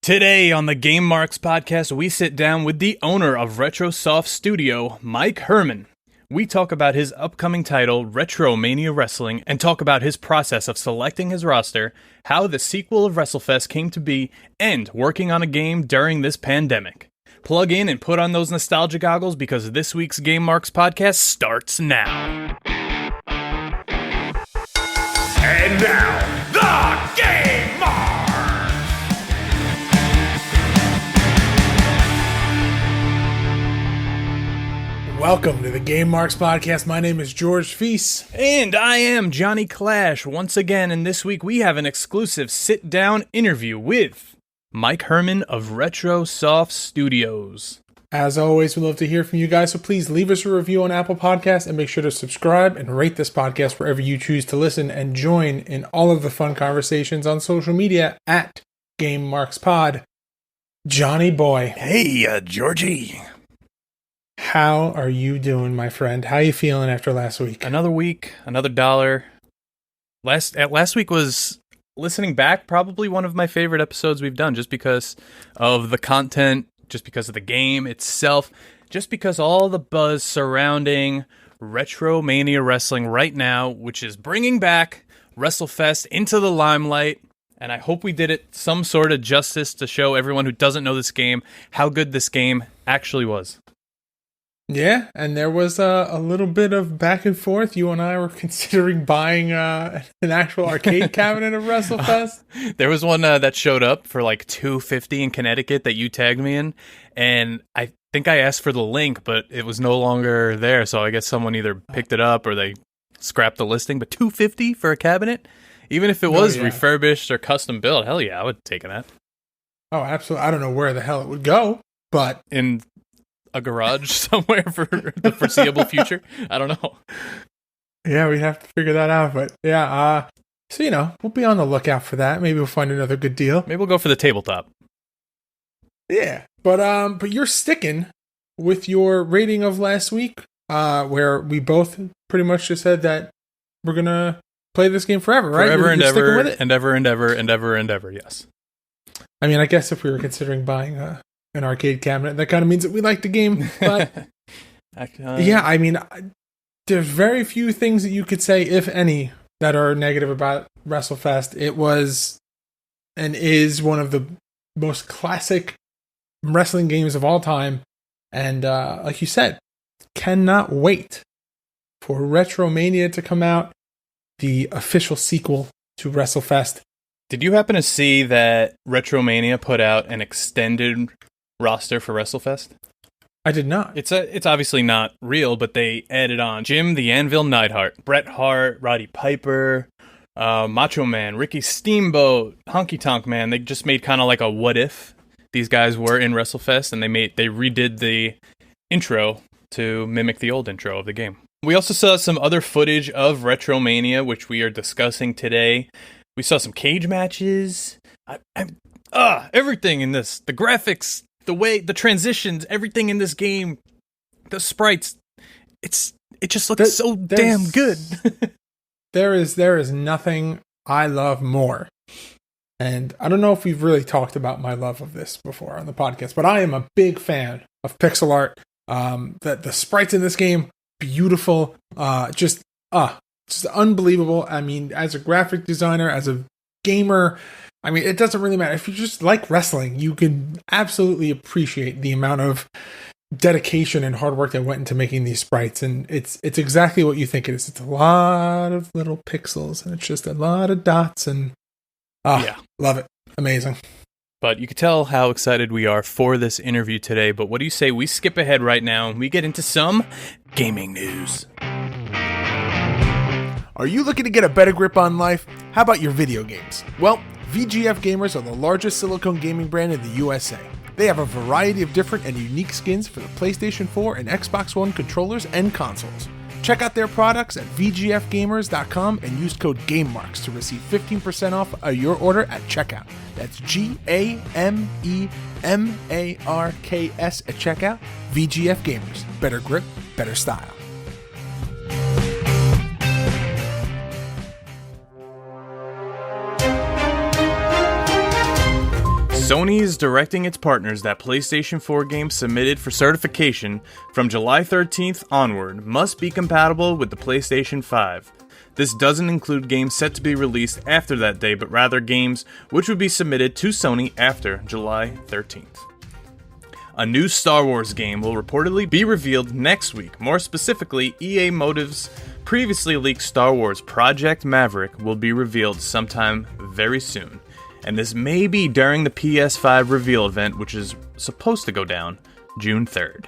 Today on the Game Marks podcast, we sit down with the owner of Retrosoft Studio, Mike Hermann. We talk about his upcoming title, Retromania Wrestling, and talk about his process of selecting his roster, how the sequel of WrestleFest came to be, and working on a game during this pandemic. Plug in and put on those nostalgia goggles because this week's Game Marks podcast starts now. And now, the Game Marks! Welcome to the Game Marks podcast. My name is George Feast. And I am Johnny Clash once again, and this week we have an exclusive sit-down interview with Mike Hermann of Retrosoft Studios. As always, we love to hear from you guys, so please leave us a review on Apple Podcasts and make sure to subscribe and rate this podcast wherever you choose to listen and join in all of the fun conversations on social media at Game Marks Pod. Johnny boy. Hey, Georgie. How are you doing, my friend? How are you feeling after last week? Another week, another dollar. Last week was, listening back, probably one of my favorite episodes we've done, just because of the content, just because of the game itself, just because all the buzz surrounding Retromania Wrestling right now, which is bringing back WrestleFest into the limelight. And I hope we did it some sort of justice to show everyone who doesn't know this game how good this game actually was. Yeah, and there was a little bit of back and forth. You and I were considering buying an actual arcade cabinet of WrestleFest. There was one that showed up for like $250 in Connecticut that you tagged me in, and I think I asked for the link, but it was no longer there. So I guess someone either picked it up or they scrapped the listing. But $250 for a cabinet, even if it was refurbished or custom built, hell yeah, I would have taken that. Oh, absolutely! I don't know where the hell it would go, but in a garage somewhere for the foreseeable future. I don't know. Yeah, we have to figure that out. But yeah, so we'll be on the lookout for that. Maybe we'll find another good deal. Maybe we'll go for the tabletop. Yeah, but you're sticking with your rating of last week, where we both pretty much just said that we're gonna play this game forever, right? Forever you're and sticking ever, with it? and ever and ever and ever and ever. Yes. I mean, I guess if we were considering buying an arcade cabinet, that kind of means that we like the game. But yeah, I mean, there's very few things that you could say, if any, that are negative about WrestleFest. It was and is one of the most classic wrestling games of all time. And like you said, cannot wait for Retromania to come out, the official sequel to WrestleFest. Did you happen to see that Retromania put out an extended roster for WrestleFest? I did not. It's obviously not real, but they added on Jim the Anvil Neidhart, Bret Hart, Roddy Piper, Macho Man, Ricky Steamboat, Honky Tonk Man. They just made kind of like a what if these guys were in WrestleFest, and they redid the intro to mimic the old intro of the game. We also saw some other footage of Retromania, which we are discussing today. We saw some cage matches. Everything in this, the graphics, the way, the transitions, everything in this game, the sprites, it just looks so damn good. there is nothing I love more. And I don't know if we've really talked about my love of this before on the podcast, but I am a big fan of pixel art. The sprites in this game, beautiful, just unbelievable. I mean, as a graphic designer, as a gamer, I mean, it doesn't really matter. If you just like wrestling, you can absolutely appreciate the amount of dedication and hard work that went into making these sprites. And it's exactly what you think it is. It's a lot of little pixels, and it's just a lot of dots. And love it. Amazing. But you can tell how excited we are for this interview today. But what do you say we skip ahead right now and we get into some gaming news? Are you looking to get a better grip on life? How about your video games? Well, VGF Gamers are the largest silicone gaming brand in the USA. They have a variety of different and unique skins for the PlayStation 4 and Xbox One controllers and consoles. Check out their products at VGFgamers.com and use code GameMarks to receive 15% off your order at checkout. That's GAMEMARKS at checkout. VGF Gamers. Better grip, better style. Sony is directing its partners that PlayStation 4 games submitted for certification from July 13th onward must be compatible with the PlayStation 5. This doesn't include games set to be released after that day, but rather games which would be submitted to Sony after July 13th. A new Star Wars game will reportedly be revealed next week. More specifically, EA Motive's previously leaked Star Wars Project Maverick will be revealed sometime very soon. And this may be during the PS5 reveal event, which is supposed to go down June 3rd.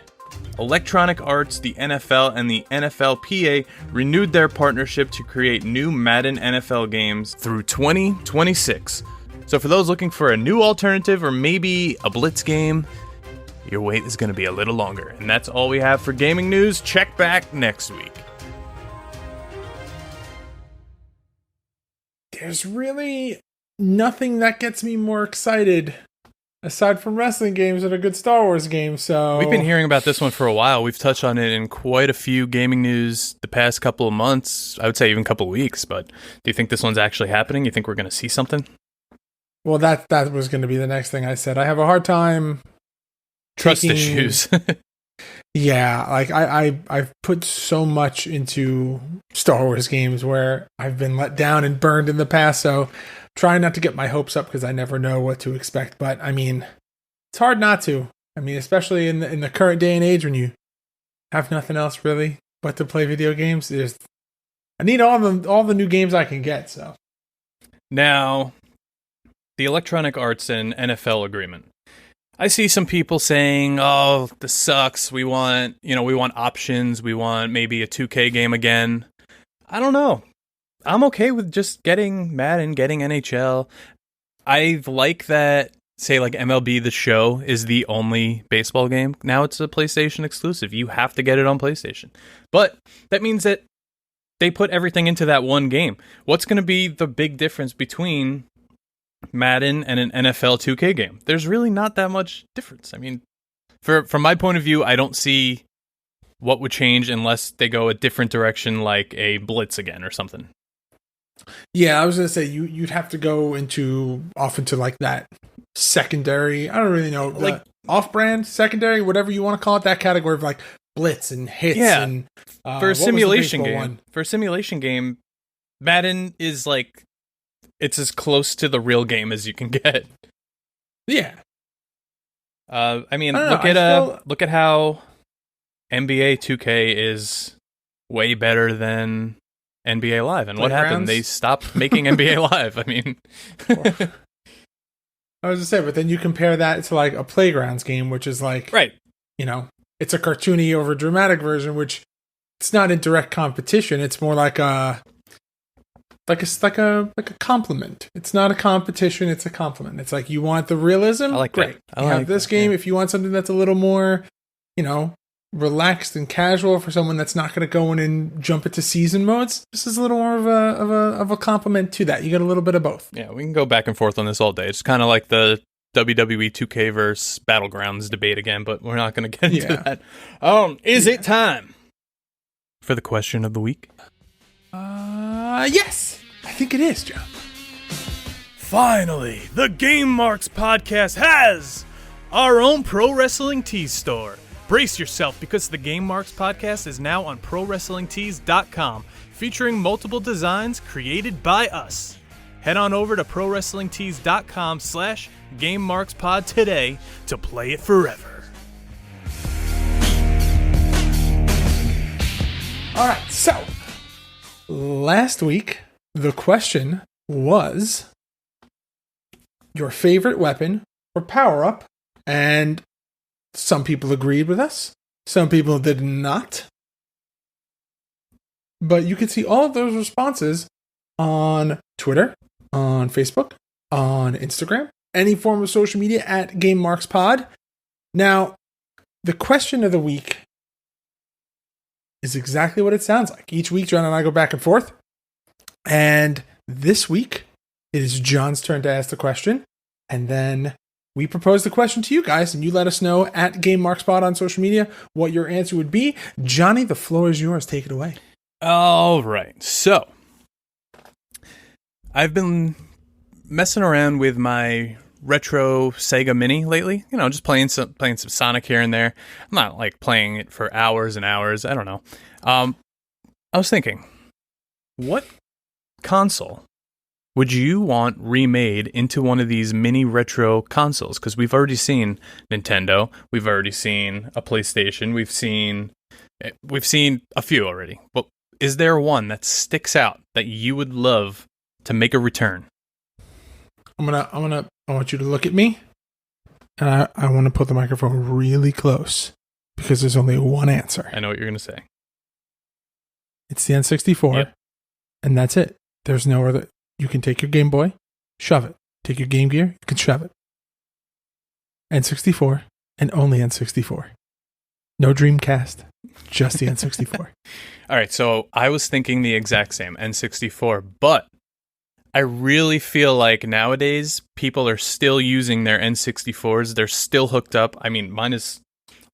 Electronic Arts, the NFL, and the NFLPA renewed their partnership to create new Madden NFL games through 2026. So for those looking for a new alternative or maybe a Blitz game, your wait is going to be a little longer. And that's all we have for gaming news. Check back next week. There's really nothing that gets me more excited aside from wrestling games than a good Star Wars game. So we've been hearing about this one for a while. We've touched on it in quite a few gaming news the past couple of months. I would say even a couple of weeks. But do you think this one's actually happening? You think we're going to see something? Well, that was going to be the next thing I said. I have a hard time trust issues. Yeah, like I've put so much into Star Wars games where I've been let down and burned in the past, so trying not to get my hopes up because I never know what to expect. But I mean, it's hard not to. I mean, especially in the current day and age when you have nothing else really but to play video games. I need all the new games I can get. So now, the Electronic Arts and NFL agreement. I see some people saying, "Oh, this sucks. We want options. We want maybe a 2K game again." I don't know. I'm okay with just getting Madden, getting NHL. I like that, say, like MLB The Show is the only baseball game. Now it's a PlayStation exclusive. You have to get it on PlayStation. But that means that they put everything into that one game. What's going to be the big difference between Madden and an NFL 2K game? There's really not that much difference. I mean, from my point of view, I don't see what would change unless they go a different direction, like a Blitz again or something. Yeah, I was gonna say you'd have to go off into like that secondary. I don't really know, like off-brand, secondary, whatever you want to call it. That category of like Blitz and hits. Yeah, and for a simulation game. For a simulation game, Madden is like, it's as close to the real game as you can get. Yeah. I mean, look at how NBA 2K is way better than NBA Live. And what happened? They stopped making NBA Live. I mean, I was gonna say, but then you compare that to like a Playgrounds game, which is like, right? It's a cartoony over dramatic version, which it's not in direct competition. It's more like a compliment. It's not a competition. It's a compliment. It's like, you want the realism. I like great. That. You have this game. Yeah. If you want something that's a little more, relaxed and casual for someone that's not going to go in and jump into season modes, this is a little more of a compliment to that. You get a little bit of both. Yeah, we can go back and forth on this all day. It's kind of like the WWE 2K versus Battlegrounds debate again, but we're not going to get into that. Is it time for the question of the week? Yes, I think it is, John. Finally, the Game Marks podcast has our own pro wrestling tees store. Brace yourself, because the Game Marks podcast is now on ProWrestlingTees.com, featuring multiple designs created by us. Head on over to ProWrestlingTees.com/GameMarksPod today to play it forever. All right, so last week the question was your favorite weapon or power-up, and some people agreed with us, some people did not. But you can see all of those responses on Twitter, on Facebook, on Instagram, any form of social media at GameMarksPod. Now, the question of the week is exactly what it sounds like. Each week, John and I go back and forth. And this week, it is John's turn to ask the question. And then we propose the question to you guys, and you let us know at GameMarksPod on social media what your answer would be. Johnny, the floor is yours. Take it away. All right. So, I've been messing around with my retro Sega Mini lately. You know, just playing some Sonic here and there. I'm not like playing it for hours and hours. I don't know. I was thinking, what console would you want remade into one of these mini retro consoles? Because we've already seen Nintendo, we've already seen a PlayStation, we've seen a few already. But is there one that sticks out that you would love to make a return? I want you to look at me, and I want to put the microphone really close because there's only one answer. I know what you're going to say. It's the N64, Yep. and that's it. There's no other. You can take your Game Boy, shove it. Take your Game Gear, you can shove it. N64, and only N64. No Dreamcast, just the N64. All right, so I was thinking the exact same, N64, but I really feel like nowadays people are still using their N64s. They're still hooked up. I mean, mine is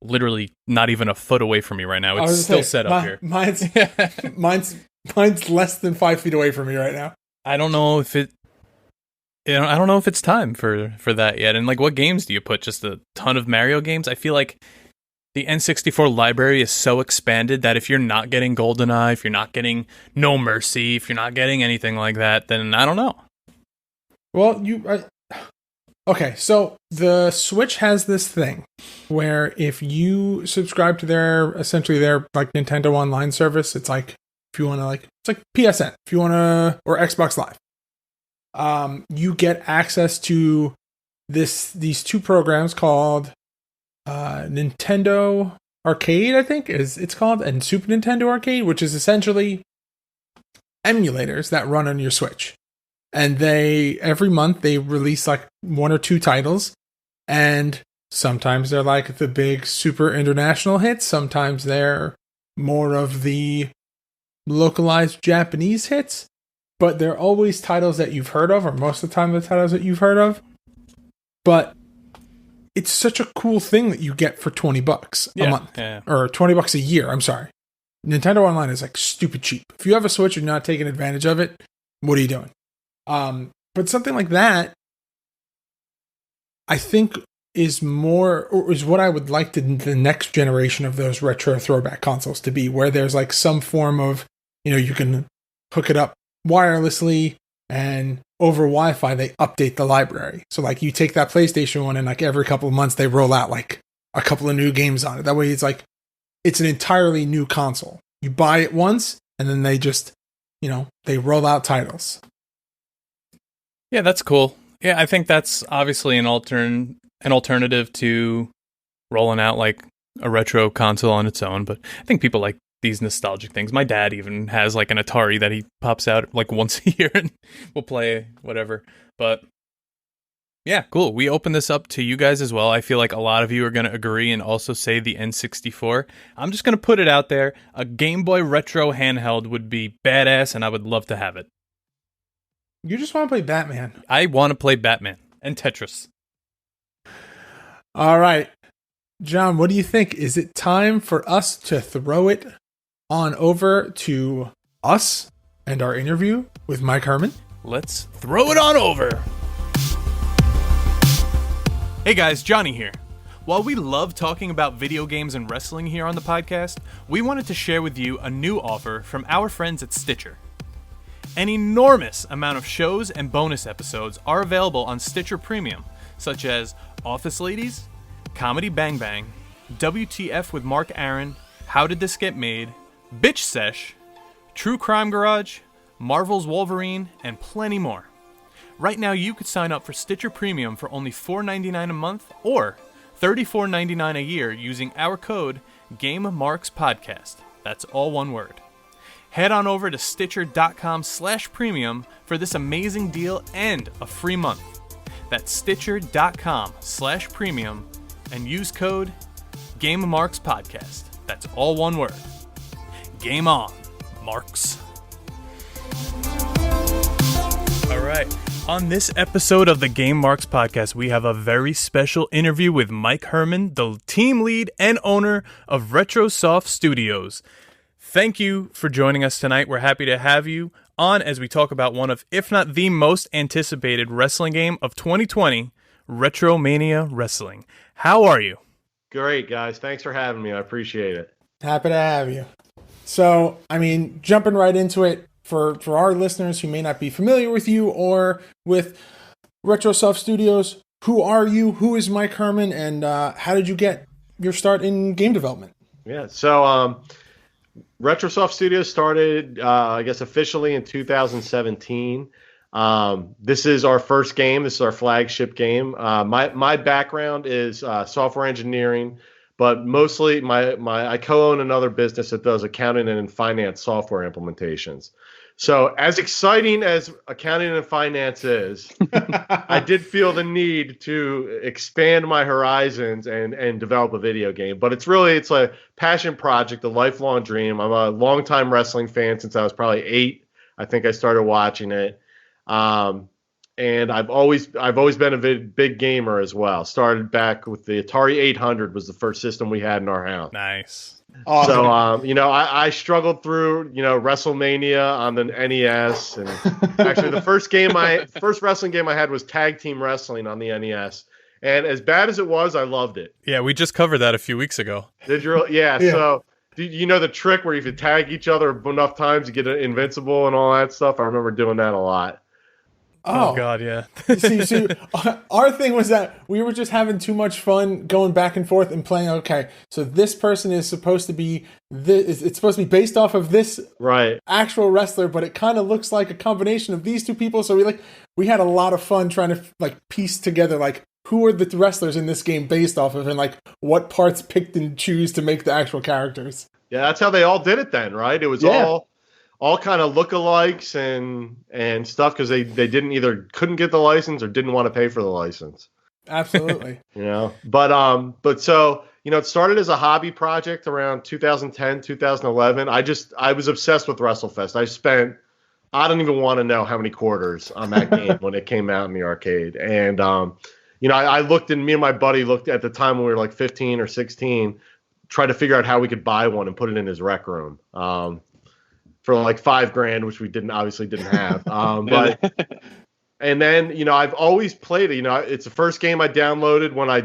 literally not even a foot away from me right now. It's still set up here. Mine's less than 5 feet away from me right now. I don't know if it. I don't know if it's time for that yet. And like, what games do you put? Just a ton of Mario games? I feel like the N64 library is so expanded that if you're not getting GoldenEye, if you're not getting No Mercy, if you're not getting anything like that, then I don't know. Well, okay, so the Switch has this thing where if you subscribe to their like Nintendo Online service, it's like if you want to it's like PSN, if you want to, or Xbox Live, you get access to these two programs called Nintendo Arcade, I think it's called, and Super Nintendo Arcade, which is essentially emulators that run on your Switch. And every month they release like one or two titles, and sometimes they're like the big super international hits, sometimes they're more of the localized Japanese hits, but they're always titles that you've heard of, or most of the time the titles that you've heard of. But it's such a cool thing that you get for $20 a month, or $20 a year. I'm sorry. Nintendo Online is like stupid cheap. If you have a Switch and you're not taking advantage of it, what are you doing? But something like that, I think, is what I would like the next generation of those retro throwback consoles to be, where there's like some form of, you can hook it up wirelessly, and over Wi-Fi they update the library. So like you take that PlayStation one, and like every couple of months they roll out like a couple of new games on it. That way it's like it's an entirely new console. You buy it once, and then they just, they roll out titles. Yeah, that's cool. Yeah, I think that's obviously an alternative to rolling out like a retro console on its own. But I think people like these nostalgic things. My dad even has like an Atari that he pops out like once a year and we'll play whatever. But yeah, cool. We open this up to you guys as well. I feel like a lot of you are going to agree and also say the N64. I'm just going to put it out there. A Game Boy Retro handheld would be badass, and I would love to have it. You just want to play Batman. I want to play Batman and Tetris. All right. John, what do you think? Is it time for us to throw it on over to us and our interview with Mike Hermann? Let's throw it on over. Hey guys, Johnny here. While we love talking about video games and wrestling here on the podcast, we wanted to share with you a new offer from our friends at Stitcher. An enormous amount of shows and bonus episodes are available on Stitcher Premium, such as Office Ladies, Comedy Bang Bang, WTF with Mark Aaron, How Did This Get Made, Bitch Sesh, True Crime Garage, Marvel's Wolverine, and plenty more. Right now you could sign up for Stitcher Premium for only $4.99 a month or $34.99 a year using our code GameMarksPodcast. That's all one word. Head on over to Stitcher.com/premium for this amazing deal and a free month. That's Stitcher.com/premium and use code GameMarksPodcast. That's all one word. Game on, Marks. All right. On this episode of the Game Marks Podcast, we have a very special interview with Mike Hermann, the team lead and owner of Retrosoft Studios. Thank you for joining us tonight. We're happy to have you on as we talk about one of, if not the most anticipated wrestling game of 2020, Retromania Wrestling. How are you? Great, guys. Thanks for having me. I appreciate it. Happy to have you. So, I mean, jumping right into it, for our listeners who may not be familiar with you or with Retrosoft Studios, who are you? Who is Mike Hermann? And how did you get your start in game development? Yeah, so Retrosoft Studios started, I guess, officially in 2017. This is our first game. This is our flagship game. My background is software engineering, but mostly I co-own another business that does accounting and finance software implementations. So as exciting as accounting and finance is, I did feel the need to expand my horizons and develop a video game. But it's a passion project, a lifelong dream. I'm a longtime wrestling fan since I was probably 8. I think I started watching it. And I've always been a big gamer as well. Started back with the Atari 800 was the first system we had in our house. Nice. Awesome. So, I struggled through, WrestleMania on the NES, and actually the first wrestling game I had was Tag Team Wrestling on the NES. And as bad as it was, I loved it. Yeah, we just covered that a few weeks ago. Did you? Yeah. So, you know the trick where if you tag each other enough times, you get invincible and all that stuff? I remember doing that a lot. Oh God, yeah. see, our thing was that we were just having too much fun going back and forth and playing. Okay, so this person is supposed to be this. It's supposed to be based off of this actual wrestler, but it kind of looks like a combination of these two people. So we had a lot of fun trying to piece together who are the wrestlers in this game based off of, and what parts picked and choose to make the actual characters. Yeah, that's how they all did it then, right? It was all kind of lookalikes and stuff because they couldn't get the license or didn't want to pay for the license. Absolutely. But so, it started as a hobby project around 2010, 2011. I was obsessed with WrestleFest. I don't even want to know how many quarters on that game when it came out in the arcade. And, I looked, and me and my buddy looked at the time when we were 15 or 16, tried to figure out how we could buy one and put it in his rec room. For $5,000, which we obviously didn't have. And then, I've always played it. It's the first game I downloaded when I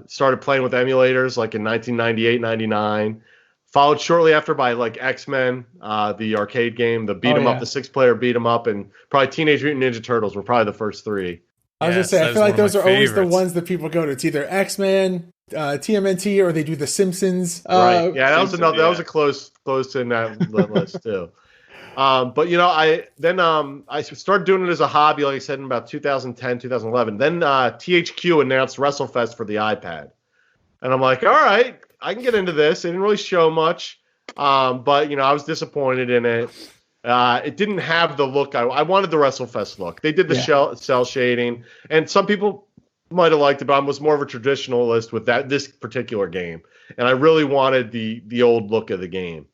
started playing with emulators, in 1998, 99. Followed shortly after by X-Men, the arcade game, the beat 'em up, the 6-player beat 'em up, and probably Teenage Mutant Ninja Turtles were probably the first 3. I was gonna say, I feel like those are always the ones that people go to. It's either X-Men, TMNT, or they do the Simpsons. Right. Yeah, that was another. That was a close in that list too. But I started doing it as a hobby, like I said, in about 2010, 2011. Then THQ announced WrestleFest for the iPad, and I'm like, all right, I can get into this. It didn't really show much, but I was disappointed in it. It didn't have the look I wanted. The WrestleFest look. They did the cell shading, and some people might have liked it, but I was more of a traditionalist with this particular game, and I really wanted the old look of the game.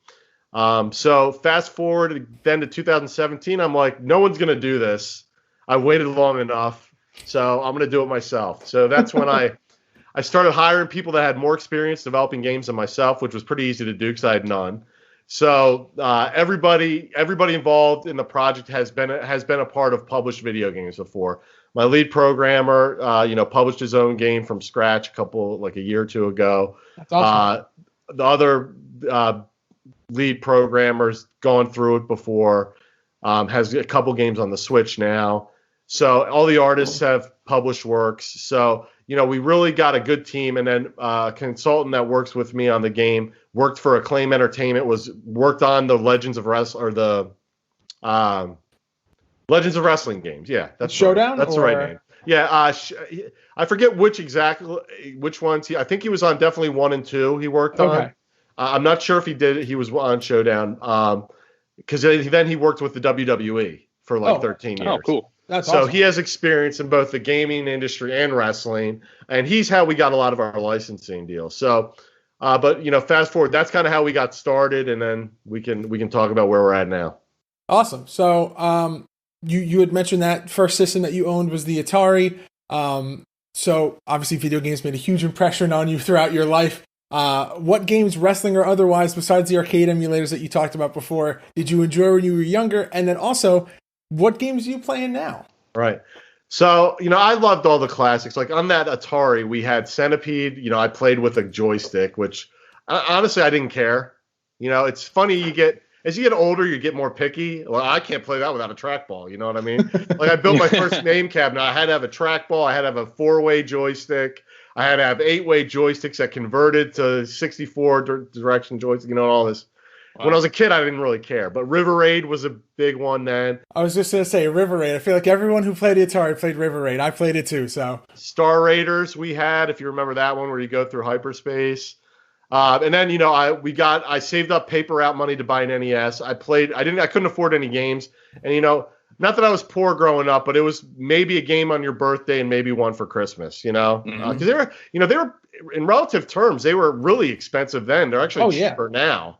So fast forward then to 2017, I'm like, no one's gonna do this. I waited long enough, so I'm gonna do it myself. So that's when I started hiring people that had more experience developing games than myself, which was pretty easy to do because I had none. So everybody involved in the project has been a part of published video games before. My lead programmer, published his own game from scratch a year or two ago. That's awesome. The other lead programmer's gone through it before, has a couple games on the Switch now. So all the artists have published works. So, we really got a good team. And then a consultant that works with me on the game worked for Acclaim Entertainment, worked on the Legends of Wrestling games. Yeah, that's Showdown. That's the right name. Yeah, I forget which ones. I think he was on definitely 1 and 2. He worked on. I'm not sure if he did. He was on Showdown because then he worked with the WWE for 13 years. Oh, cool. That's so awesome. He has experience in both the gaming industry and wrestling, and he's how we got a lot of our licensing deals. So, but fast forward, that's kind of how we got started, and then we can talk about where we're at now. Awesome. So, you had mentioned that first system that you owned was the Atari. So obviously, video games made a huge impression on you throughout your life. What games, wrestling or otherwise, besides the arcade emulators that you talked about before, did you enjoy when you were younger? And then also, what games are you playing now? Right. So, I loved all the classics. Like on that Atari, we had Centipede. I played with a joystick, which honestly, I didn't care. It's funny as you get older, you get more picky. Well, I can't play that without a trackball. You know what I mean? Like I built my first name cabinet. I had to have a trackball. I had to have a 4-way joystick. I had to have 8-way joysticks that converted to 64 direction joystick. All this. Wow. When I was a kid, I didn't really care. But River Raid was a big one then. I was just going to say River Raid. I feel like everyone who played the Atari played River Raid. I played it too, so. Star Raiders we had, if you remember that one, where you go through hyperspace. And then, I saved up paper route money to buy an NES. I couldn't afford any games. And, not that I was poor growing up, but it was maybe a game on your birthday and maybe one for Christmas, because they were, in relative terms, they were really expensive then. They're actually cheaper now.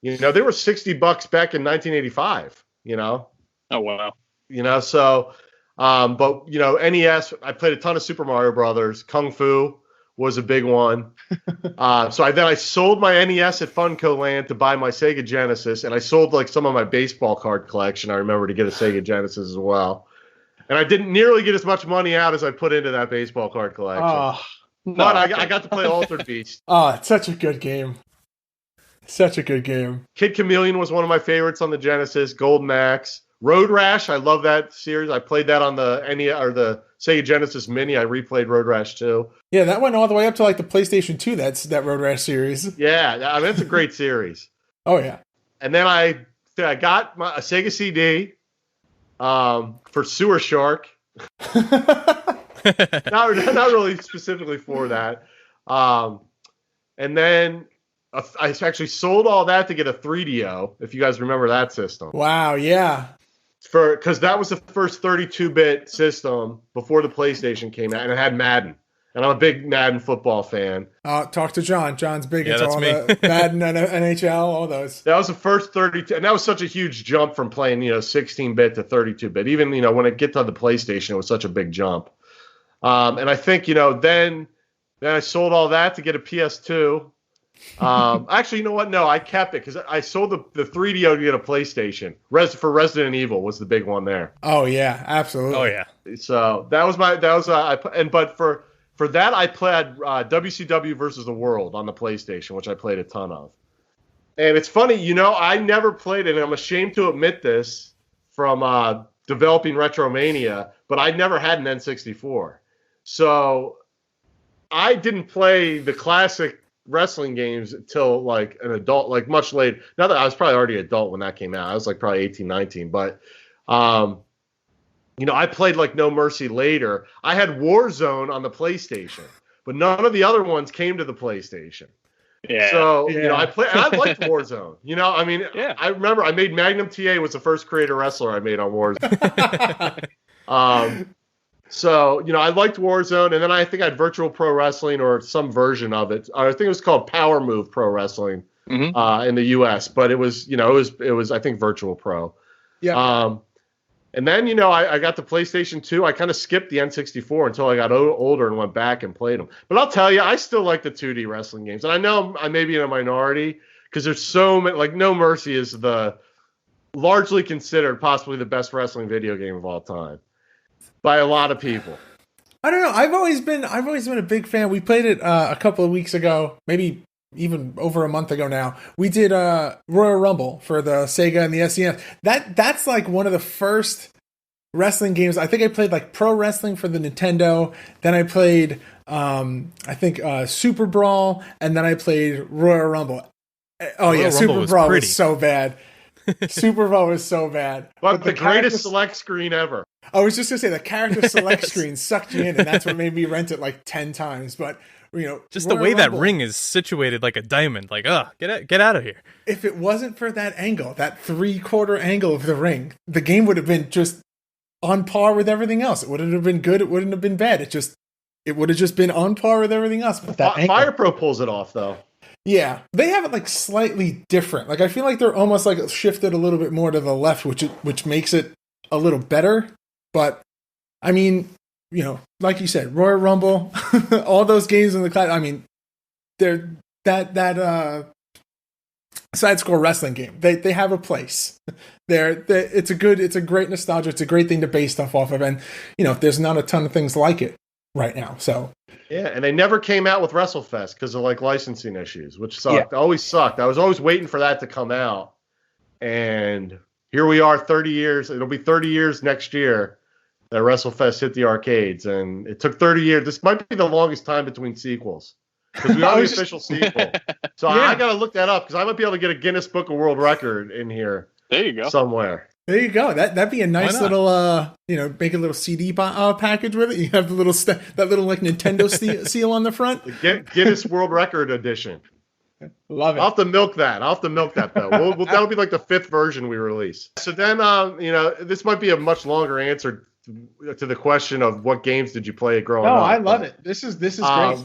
They were $60 back in 1985, Oh, wow. So, but, NES, I played a ton of Super Mario Brothers. Kung Fu was a big one. So I sold my NES at Funco Land to buy my Sega Genesis, and I sold like some of my baseball card collection, I remember, to get a Sega Genesis as well. And I didn't nearly get as much money out as I put into that baseball card collection. But I got to play Altered Beast. It's such a good game. Such a good game. Kid Chameleon was one of my favorites on the Genesis. Golden Axe. Road Rash, I love that series. I played that on the the Sega Genesis Mini. I replayed Road Rash 2. Yeah, that went all the way up to like the PlayStation 2. That Road Rash series. Yeah, I mean, it's a great series. Oh yeah. And then I got a Sega CD for Sewer Shark. not really specifically for that. And then I actually sold all that to get a 3DO, if you guys remember that system. Wow, yeah. Because that was the first 32-bit system before the PlayStation came out, and it had Madden. And I'm a big Madden football fan. Talk to John. John's big into all me. the Madden, NHL, all those. That was the first 32, and that was such a huge jump from playing, 16-bit to 32-bit. Even, when it gets on the PlayStation, it was such a big jump. And I think, then I sold all that to get a PS2. Actually, you know what? No, I kept it because I sold the 3DO to get a PlayStation. For Resident Evil was the big one there. Oh yeah, absolutely. Oh yeah. So but for that I played WCW versus the World on the PlayStation, which I played a ton of. And it's funny, I never played it, and I'm ashamed to admit this from developing Retromania, but I never had an N64. So I didn't play the classic wrestling games until like an adult, like much later. Now that I was probably already an adult when that came out. I was like probably 18, 19. But, I played like No Mercy later. I had Warzone on the PlayStation, but none of the other ones came to the PlayStation. Yeah. So, I liked Warzone. Yeah. I remember I made Magnum TA was the first creator wrestler I made on Warzone. So, I liked Warzone, and then I think I had Virtual Pro Wrestling or some version of it. I think it was called Power Move Pro Wrestling in the U.S., but it was, it was I think Virtual Pro. Yeah. And then, I got the PlayStation 2. I kind of skipped the N64 until I got older and went back and played them. But I'll tell you, I still like the 2D wrestling games. And I know I may be in a minority because there's so many, like No Mercy is the largely considered possibly the best wrestling video game of all time. By a lot of people. I don't know. I've always been a big fan. We played it a couple of weeks ago, maybe even over a month ago now. We did Royal Rumble for the Sega and the SNES. That's like one of the first wrestling games. I think I played like Pro Wrestling for the Nintendo. Then I played Super Brawl, and then I played Royal Rumble. Oh yeah, Super Brawl was so bad. Super Brawl was so bad. But the greatest select screen ever. I was just going to say the character select screen sucked you in, and that's what made me rent it like 10 times. But, just the way that ring is situated like a diamond, like, get out of here. If it wasn't for that angle, that 3/4 angle of the ring, the game would have been just on par with everything else. It wouldn't have been good. It wouldn't have been bad. It would have just been on par with everything else. But that Fire Pro pulls it off, though. Yeah, they have it like slightly different. Like I feel like they're almost like shifted a little bit more to the left, which makes it a little better. But I mean, like you said, Royal Rumble, all those games in the class. I mean, they're that side scroll wrestling game. They have a place. It's a great nostalgia. It's a great thing to base stuff off of, and there's not a ton of things like it right now. So yeah, and they never came out with WrestleFest because of like licensing issues, which sucked. Always sucked. I was always waiting for that to come out, and here we are, 30 years. It'll be 30 years next year that WrestleFest hit the arcades, and it took 30 years. This might be the longest time between sequels because we are the official sequel. So I got to look that up because I might be able to get a Guinness Book of World Record in here. There you go. Somewhere. There you go. That'd be a nice little, make a little CD package with it. You have the little that little like Nintendo seal on the front. The Guinness World Record edition. Love it. I'll have to milk that. Though. That'll be like the 5th version we release. So then, this might be a much longer answer to the question of what games did you play growing up. No, I love it. This is great.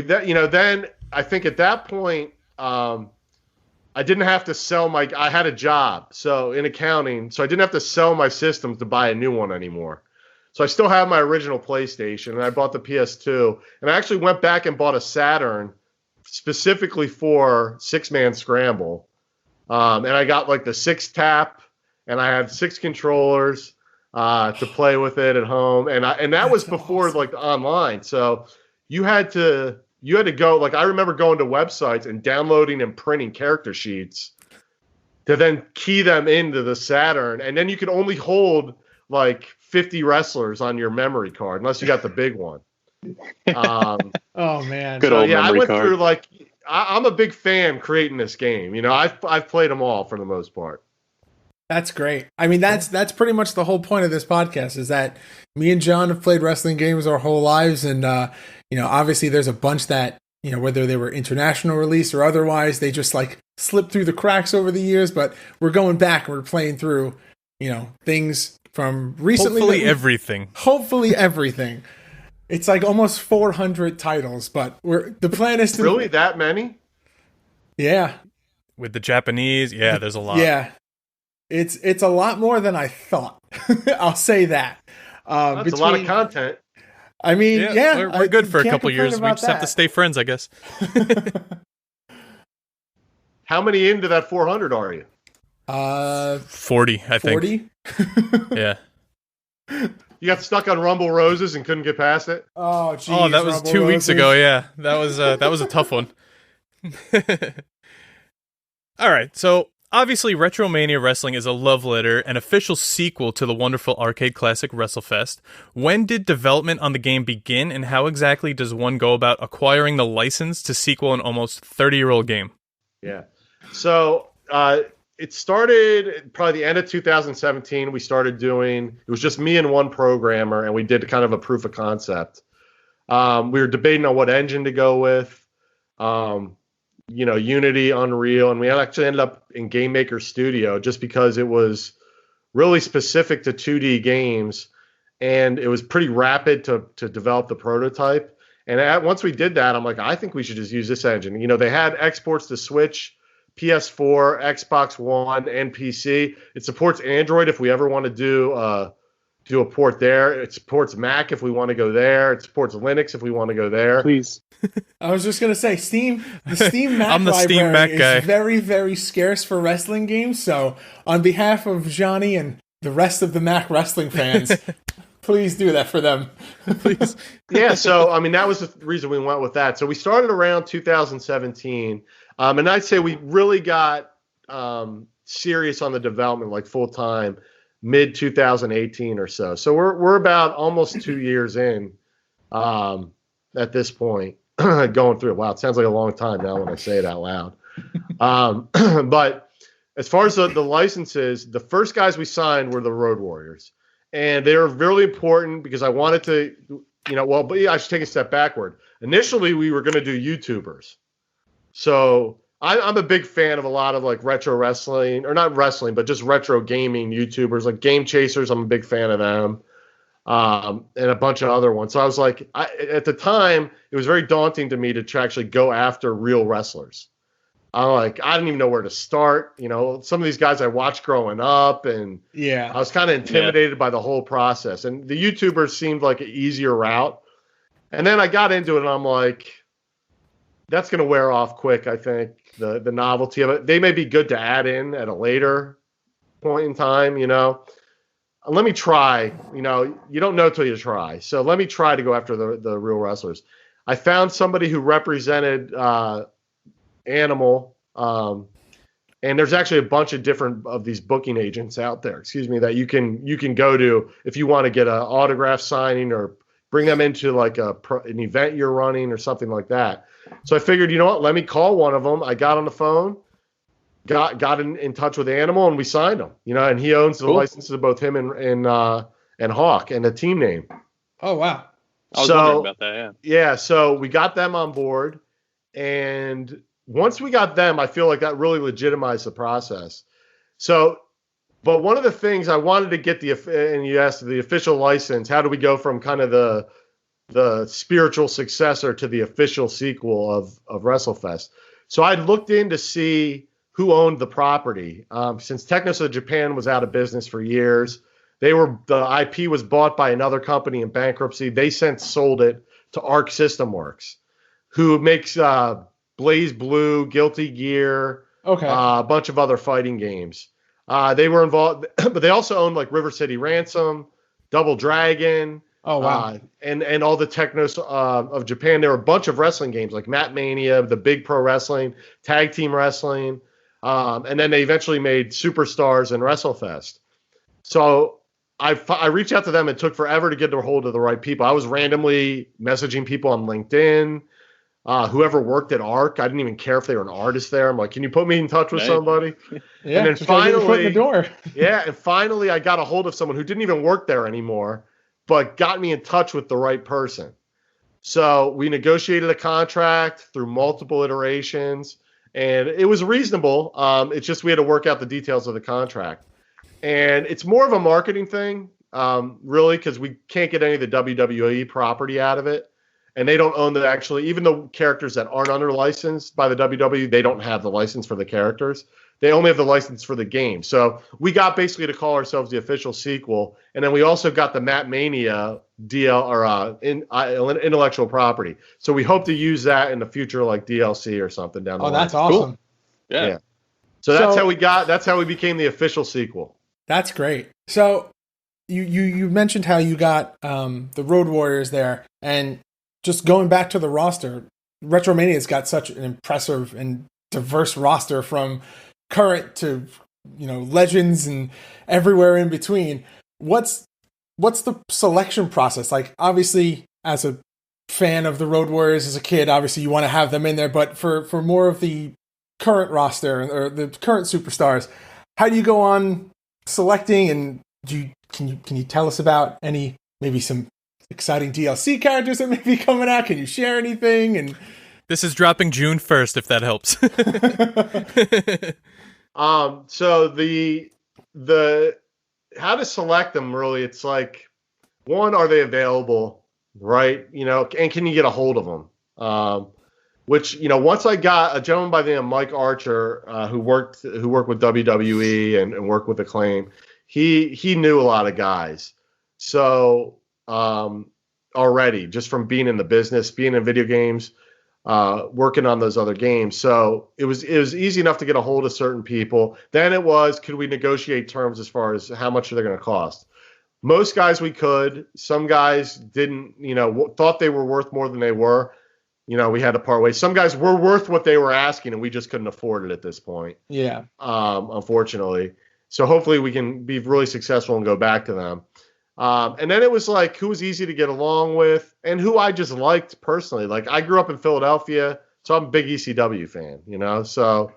Then I think at that point, I didn't have to sell I had a job, so in accounting, so I didn't have to sell my systems to buy a new one anymore. So I still have my original PlayStation, and I bought the PS2, and I actually went back and bought a Saturn specifically for 6-man Scramble. And I got like the 6-tap, and I had 6 controllers to play with it at home, and that was before awesome. Like online. So you had to go, like I remember going to websites and downloading and printing character sheets to then key them into the Saturn, and then you could only hold like 50 wrestlers on your memory card unless you got the big one. Oh man, good old memory I went card. through like I'm a big fan creating this game. I've played them all for the most part. That's great. I mean, that's pretty much the whole point of this podcast is that me and John have played wrestling games our whole lives, and obviously there's a bunch that whether they were international release or otherwise, they just like slipped through the cracks over the years. But we're going back and we're playing through things from recently. Hopefully everything. It's like almost 400 titles, but the plan is to really that many. Yeah, with the Japanese, there's a lot. Yeah. It's a lot more than I thought. I'll say that. That's a lot of content. I mean, we're good for a couple years. We just have to stay friends, I guess. How many into that 400 are you? 40, I think. 40? Yeah. You got stuck on Rumble Roses and couldn't get past it? Oh, geez. Oh, that was Rumble 2 weeks Roses. ago. Yeah, that was a tough one. All right, so obviously, Retromania Wrestling is a love letter, an official sequel to the wonderful arcade classic WrestleFest. When did development on the game begin, and how exactly does one go about acquiring the license to sequel an almost 30-year-old game? Yeah. So it started probably the end of 2017. We started doing, it was just me and one programmer, and we did kind of a proof of concept. We were debating on what engine to go with. Unity, Unreal, and we actually ended up in Game Maker Studio just because it was really specific to 2D games, and it was pretty rapid to develop the prototype. And once we did that, I'm like, I think we should just use this engine. They had exports to Switch, PS4, Xbox One, and PC. It supports Android if we ever want to do a port there. It supports Mac if we want to go there. It supports Linux if we want to go there. Please. I was just gonna say, the Steam Mac I'm the library Steam Mac guy. is very, very scarce for wrestling games. So, on behalf of Johnny and the rest of the Mac wrestling fans, please do that for them. Please. Yeah, so I mean that was the reason we went with that. So we started around 2017, and I'd say we really got serious on the development, like full time, mid 2018 or so. So we're about almost 2 years in at this point. Going through it. Wow, it sounds like a long time now when I say it out loud. But as far as the licenses, the first guys we signed were the Road Warriors. And they were really important because I wanted to, but I should take a step backward. Initially, we were going to do YouTubers. So I'm a big fan of a lot of like retro wrestling, or not wrestling, but just retro gaming YouTubers, like Game Chasers. I'm a big fan of them. And a bunch of other ones. So I was like, at the time, it was very daunting to me to actually go after real wrestlers. I'm like, I didn't even know where to start. Some of these guys I watched growing up, and I was kind of intimidated by the whole process. And the YouTubers seemed like an easier route. And then I got into it, and I'm like, that's going to wear off quick. I think the novelty of it. They may be good to add in at a later point in time. Let me try. You don't know till you try. So let me try to go after the real wrestlers. I found somebody who represented Animal, and there's actually a bunch of different of these booking agents out there. Excuse me, that you can go to if you want to get an autograph signing or bring them into like an event you're running or something like that. So I figured, you know what? Let me call one of them. I got on the phone, got in touch with Animal, and we signed him. And he owns the licenses of both him and Hawk and the team name. Oh wow! I was wondering about that. Yeah. Yeah. So we got them on board, and once we got them, I feel like that really legitimized the process. So, but one of the things I wanted to get and you asked the official license. How do we go from kind of the spiritual successor to the official sequel of WrestleFest? So I looked in to see who owned the property. Since Technosa Japan was out of business for years, the IP was bought by another company in bankruptcy. They since sold it to Arc System Works, who makes Blaze Blue, Guilty Gear, a bunch of other fighting games. They were involved, but they also owned like River City Ransom, Double Dragon. Oh wow! And all the Technos of Japan. There were a bunch of wrestling games like Mat Mania, the Big Pro Wrestling, Tag Team Wrestling, and then they eventually made Superstars and WrestleFest. So I reached out to them. It took forever to get a hold of the right people. I was randomly messaging people on LinkedIn. Whoever worked at Arc, I didn't even care if they were an artist there. I'm like, can you put me in touch with somebody? Yeah, and then finally, the door. yeah, and finally I got a hold of someone who didn't even work there anymore, but got me in touch with the right person. So we negotiated a contract through multiple iterations, and it was reasonable. It's just we had to work out the details of the contract. And it's more of a marketing thing, really, because we can't get any of the WWE property out of it. And they don't own even the characters that aren't under license by the WWE, they don't have the license for the characters. They only have the license for the game. So we got basically to call ourselves the official sequel. And then we also got the Mat Mania intellectual property. So we hope to use that in the future, like DLC or something down the line. Oh, that's awesome. Cool. Yeah. So that's how we became the official sequel. That's great. So you mentioned how you got the Road Warriors there, and just going back to the roster, Retromania's got such an impressive and diverse roster from current to legends and everywhere in between. What's the selection process like? Obviously, as a fan of the Road Warriors as a kid, obviously you want to have them in there, but for more of the current roster or the current superstars, how do you go on selecting? And can you tell us about maybe some exciting DLC characters that may be coming out? Can you share anything? And this is dropping June 1st, if that helps. So the how to select them, really, it's like, one, are they available, right? And can you get a hold of them? Which, once I got a gentleman by the name of Mike Archer, who worked with WWE and worked with Acclaim, he knew a lot of guys. So already, just from being in the business, being in video games, working on those other games. So it was easy enough to get a hold of certain people. Then it was, could we negotiate terms as far as how much they're going to cost? Most guys we could. Some guys didn't, thought they were worth more than they were. We had to part ways. Some guys were worth what they were asking, and we just couldn't afford it at this point. Yeah. Unfortunately. So hopefully we can be really successful and go back to them. And then it was like, who was easy to get along with and who I just liked personally. Like, I grew up in Philadelphia, so I'm a big ECW fan, so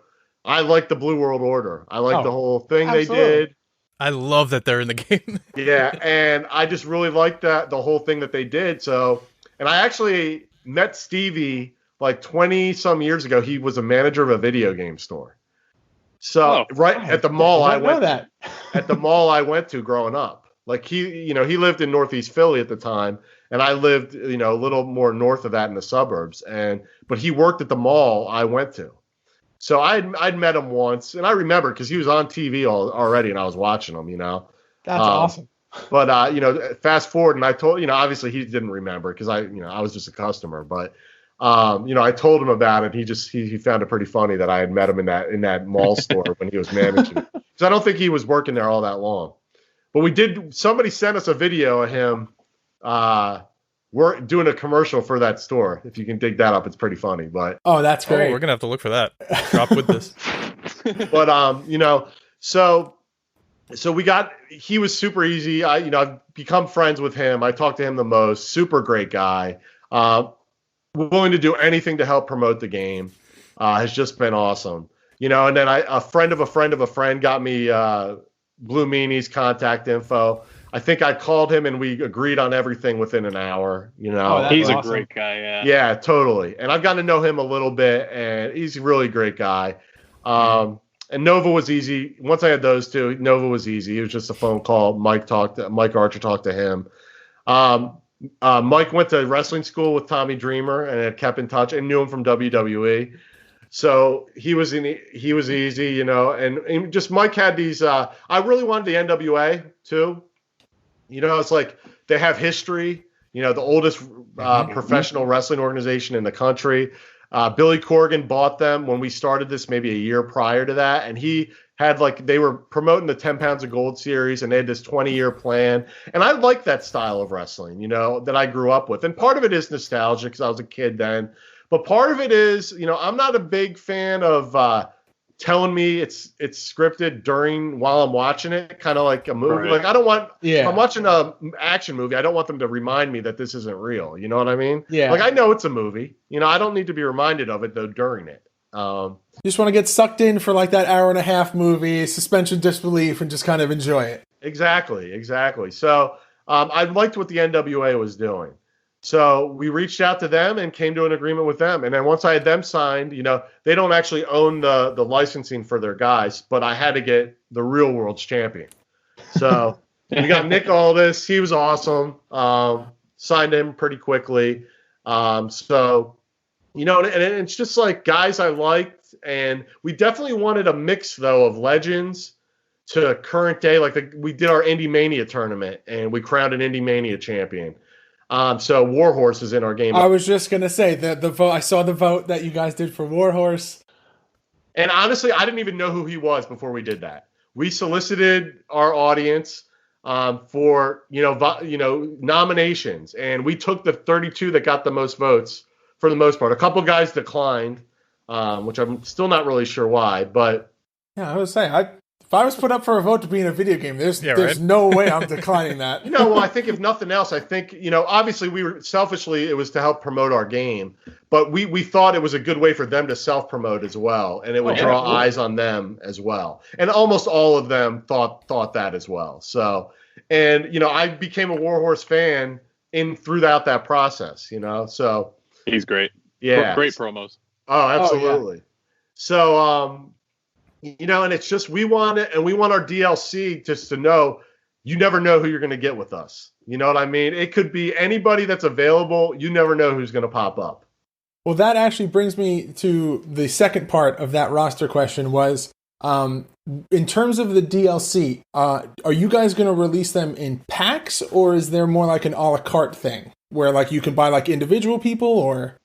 I like the Blue World Order. I like the whole thing absolutely. They did. I love that they're in the game. Yeah. And I just really liked the whole thing that they did. So, and I actually met Stevie like 20 some years ago. He was a manager of a video game store. So at the mall at the mall I went to growing up. Like he lived in Northeast Philly at the time, and I lived, a little more north of that in the suburbs. But he worked at the mall I went to. So I'd met him once, and I remember because he was on TV already, and I was watching him. That's awesome. But fast forward, and I told obviously he didn't remember because I was just a customer, but I told him about it. He found it pretty funny that I had met him in that mall store when he was managing. Because I don't think he was working there all that long. But somebody sent us a video of him we're doing a commercial for that store. If you can dig that up, it's pretty funny. But that's great. We're gonna have to look for that. Drop with this. But he was super easy. I've become friends with him. I talk to him the most. Super great guy. Willing to do anything to help promote the game. Has just been awesome. And then a friend of a friend of a friend got me Blue Meanie's contact info. I think I called him and we agreed on everything within an hour. He's awesome. A great guy. Yeah. Yeah, totally. And I've gotten to know him a little bit, and he's a really great guy. And Nova was easy. Once I had those two, Nova was easy. It was just a phone call. Mike Archer talked to him. Mike went to wrestling school with Tommy Dreamer and had kept in touch and knew him from WWE. So he was easy, and just Mike had these. I really wanted the NWA too. It's like they have history. The oldest professional wrestling organization in the country. Billy Corgan bought them when we started this, maybe a year prior to that, and he had they were promoting the 10 Pounds of Gold series, and they had this 20-year plan. And I like that style of wrestling, that I grew up with. And part of it is nostalgia because I was a kid then, but part of it is, I'm not a big fan of telling me it's scripted while I'm watching it, kind of like a movie. Right. I don't want. Yeah. If I'm watching a action movie, I don't want them to remind me that this isn't real. You know what I mean? Yeah. I know it's a movie. I don't need to be reminded of it though during it. You just want to get sucked in for that hour and a half movie, suspension of disbelief, and just kind of enjoy it. Exactly. So I liked what the NWA was doing. So we reached out to them and came to an agreement with them. And then once I had them signed, they don't actually own the licensing for their guys, but I had to get the real world's champion. So we got Nick Aldis. He was awesome. Signed him pretty quickly. And it's just guys I liked. And we definitely wanted a mix, though, of legends to current day. We did our Indie Mania tournament, and we crowned an Indie Mania champion. So Warhorse is in our game. I was just gonna say the vote. I saw the vote that you guys did for Warhorse. And honestly, I didn't even know who he was before we did that. We solicited our audience for nominations, and we took the 32 that got the most votes for the most part. A couple guys declined, which I'm still not really sure why. But yeah, I was saying if I was put up for a vote to be in a video game, there's no way I'm declining that. Well, I think if nothing else, obviously we were selfishly, it was to help promote our game, but we thought it was a good way for them to self-promote as well, and it would draw eyes on them as well. And almost all of them thought that as well. So, and I became a Warhorse fan throughout that process. So he's great. Yeah, great promos. Oh, absolutely. Oh, yeah. So, and it's just we want our DLC just to know you never know who you're going to get with us. You know what I mean? It could be anybody that's available. You never know who's going to pop up. Well, that actually brings me to the second part of that roster question was, in terms of the DLC, are you guys going to release them in packs, or is there more like an a la carte thing where you can buy individual people, or?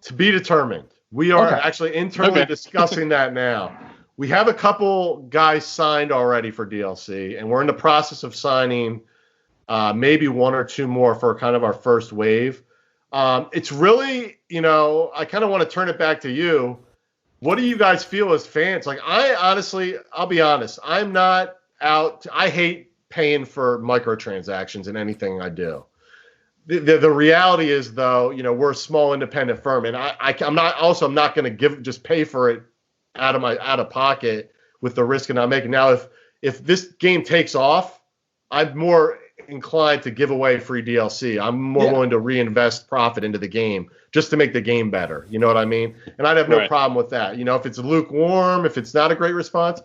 To be determined. We are actually internally discussing that now. We have a couple guys signed already for DLC, and we're in the process of signing maybe one or two more for kind of our first wave. It's really, I kind of want to turn it back to you. What do you guys feel as fans? I honestly, I'll be honest, I'm not out. I hate paying for microtransactions in anything I do. The reality is, though, we're a small independent firm, and I'm not going to just pay for it out of pocket with the risk of not making. Now, if this game takes off, I'm more inclined to give away free DLC. I'm more willing to reinvest profit into the game just to make the game better. You know what I mean? And I'd have no problem with that. If it's lukewarm, if it's not a great response,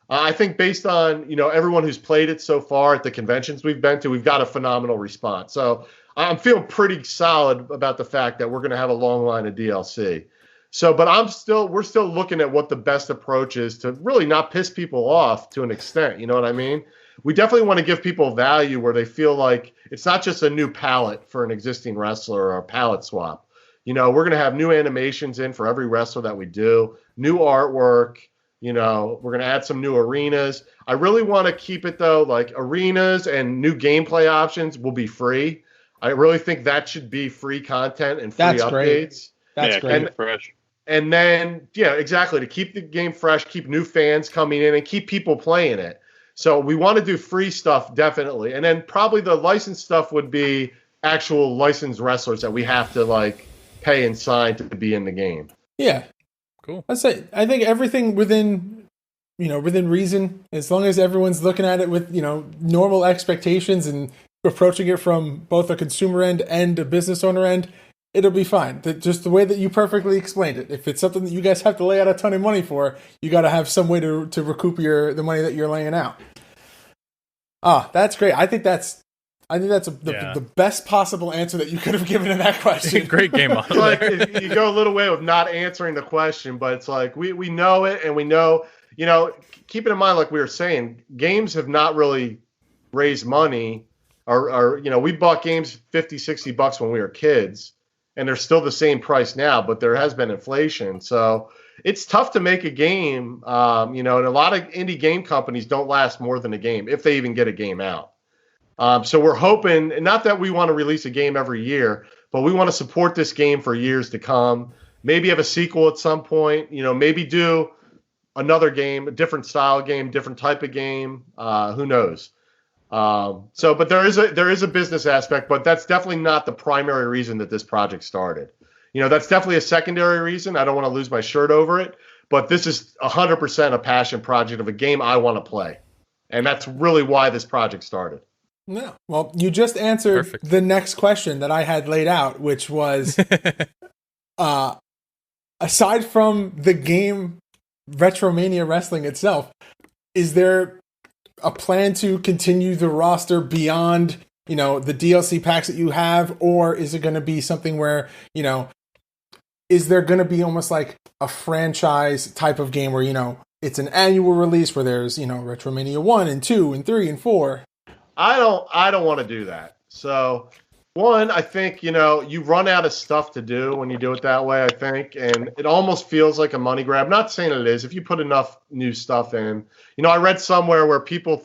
I think based on, everyone who's played it so far at the conventions we've been to, we've got a phenomenal response. So I'm feeling pretty solid about the fact that we're going to have a long line of DLC. So, but we're still looking at what the best approach is to really not piss people off to an extent. You know what I mean? We definitely want to give people value where they feel like it's not just a new palette for an existing wrestler or a palette swap. We're going to have new animations in for every wrestler that we do, new artwork. We're going to add some new arenas. I really want to keep it, though, like arenas and new gameplay options will be free. I really think that should be free content and free updates. Great. That's great. Keep it fresh. And then, yeah, exactly, to keep the game fresh, keep new fans coming in, and keep people playing it. So we want to do free stuff, definitely. And then probably the licensed stuff would be actual licensed wrestlers that we have to, like, pay and sign to be in the game. Yeah. Cool. I think everything within reason, as long as everyone's looking at it with, normal expectations and approaching it from both a consumer end and a business owner end, it'll be fine. Just the way that you perfectly explained it. If it's something that you guys have to lay out a ton of money for, you got to have some way to recoup the money that you're laying out. That's great. I think that's the best possible answer that you could have given in that question. Great game on. Like, if you go a little way with not answering the question, but it's like we know it, and we know, keeping in mind, like we were saying, games have not really raised money, or we bought games $50-$60 when we were kids, and they're still the same price now, but there has been inflation. So it's tough to make a game, and a lot of indie game companies don't last more than a game, if they even get a game out. So we're hoping, and not that we want to release a game every year, but we want to support this game for years to come. Maybe have a sequel at some point, maybe do another game, a different style game, different type of game. Who knows? But there is a business aspect, but that's definitely not the primary reason that this project started. That's definitely a secondary reason. I don't want to lose my shirt over it, but this is 100% a passion project of a game I want to play. And that's really why this project started. No. Well, you just answered the next question that I had laid out, which was, aside from the game Retromania Wrestling itself, is there a plan to continue the roster beyond, the DLC packs that you have, or is it going to be something where, is there going to be almost like a franchise type of game where, it's an annual release where there's, Retromania 1 and 2 and 3 and 4? I don't want to do that. So, one, I think, you run out of stuff to do when you do it that way, I think, and it almost feels like a money grab. Not saying it is. If you put enough new stuff in, I read somewhere where people,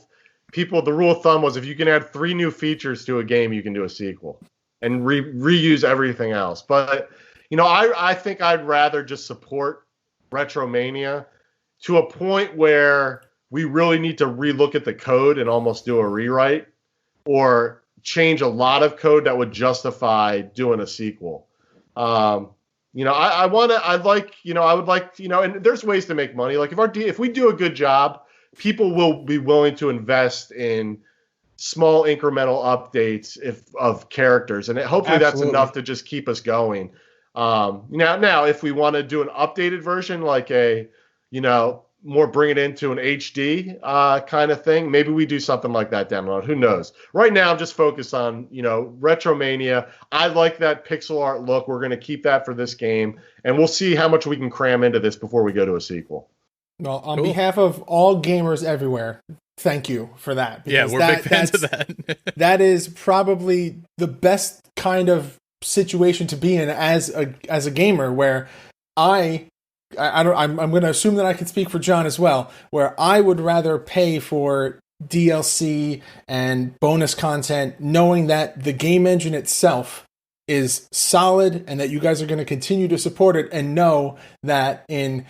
the rule of thumb was if you can add 3 new features to a game, you can do a sequel and reuse everything else. But, I think I'd rather just support Retromania to a point where we really need to relook at the code and almost do a rewrite or change a lot of code that would justify doing a sequel. I would like, and there's ways to make money. Like if we do a good job, people will be willing to invest in small incremental updates of characters. And hopefully that's enough to just keep us going. Now, if we want to do an updated version, like more bring it into an HD kind of thing, maybe we do something like that down the road. Who knows? Right now, I'm just focused on, Retromania. I like that pixel art look. We're going to keep that for this game, and we'll see how much we can cram into this before we go to a sequel. Well, on behalf of all gamers everywhere, thank you for that. Yeah, we're big fans of that. That is probably the best kind of situation to be in as a gamer, where I'm going to assume that I can speak for John as well, where I would rather pay for DLC and bonus content knowing that the game engine itself is solid and that you guys are going to continue to support it, and know that in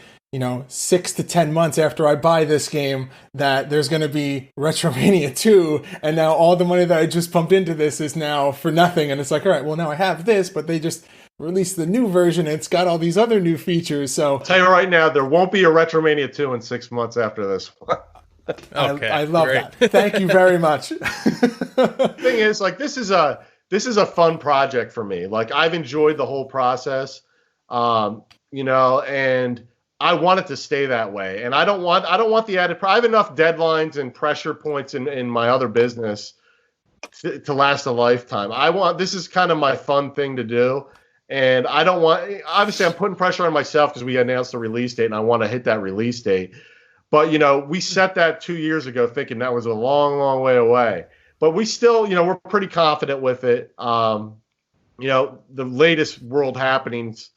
6 to 10 months after I buy this game that there's going to be Retromania 2, and now all the money that I just pumped into this is now for nothing, and it's like, all right, well, now I have this, but they just release the new version and it's got all these other new features. So I'll tell you right now, there won't be a Retromania 2 in 6 months after this one. Okay, I love that. Thank you very much. The thing is, like, this is a fun project for me. Like, I've enjoyed the whole process, and I want it to stay that way. And I don't want the added. I have enough deadlines and pressure points in my other business to last a lifetime. This is kind of my fun thing to do. And I don't want, obviously I'm putting pressure on myself because we announced the release date and I want to hit that release date. But, we set that 2 years ago thinking that was a long, long way away. But we still, we're pretty confident with it. the latest world happenings